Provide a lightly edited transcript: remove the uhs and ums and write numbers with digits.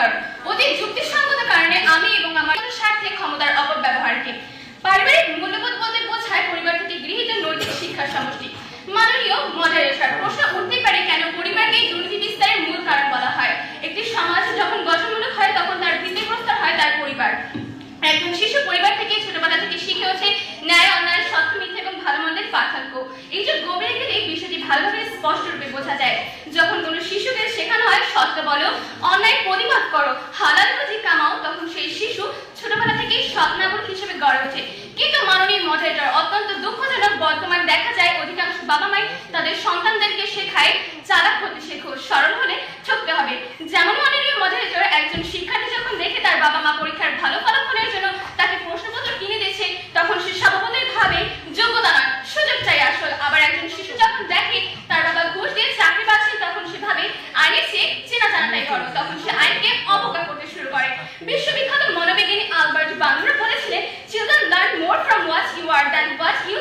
পরিবার। অতি যুক্তিসঙ্গত কারণে আমি এবং আমার স্বার্থে ক্ষমতার অপব্যবহারকে। পারিবারিক মূল্যবোধ বলতে বোঝায় পরিবার থেকে গৃহীত নৈতিক শিক্ষার সমষ্টি। মাননীয় মডারেটর, প্রশ্ন উঠতে পারে কেন পরিবারকে দুর্নীতি বিস্তারের মূল কারণ বলা হয়। একটি সমাজ যখন গঠনমূলক হয় তখন তার ভিত্তিপ্রস্তর হয় তার পরিবার। একজন শিশু পরিবার থেকে ছোটবেলা থেকে শিখে ওঠে ন্যায় অন্যায়, সত্য মিথ্যা এবং ভালো মন্দের পার্থক্য। এই যে গভীরে গেলে বিষয়টি ভালোভাবে স্পষ্ট রূপে বোঝা যায়। যখন কোনো শিশুকে শেখানো হয় সত্য বলো, অন্যায় প্রতিবাদ করো, হালাল রুজি কামাও, তখন সেই শিশু ছোটবেলা থেকেই সৎ নাগরিক হিসেবে গড়ে ওঠে। কিন্তু মাননীয় মডারেটর, অত্যন্ত দুঃখজনক বর্তমান দেখা যায় অধিকাংশ বাবা মাই তাদের সন্তানদেরকে শেখায় চালাক হতে শেখো, সরল হলে ঠকতে হবে। যেমন মাননীয় মডারেটর, একজন শিক্ষার্থী যখন দেখে তার বাবা মা পরীক্ষার ভালো ফলাফলের জন্য তাকে প্রশ্নপত্র কিনে দিয়েছে তখন সে স্বভাবতই ভাবে যোগ্যতা নয়, সুযোগ চাই আসল। আবার একজন শিশু যখন দেখে তার বাবা ঘুষ দিয়ে চাকরি পাচ্ছে তখন সে ভাবে আইনের চেয়ে চেনা জানাটাই বড়, তখন সে আইনকে অবজ্ঞা করতে শুরু করে। বিশ্ববিখ্যাত মনোবিজ্ঞানী আলবার্ট বান্দরা বলেছিলেন, children learn more from what you are than what you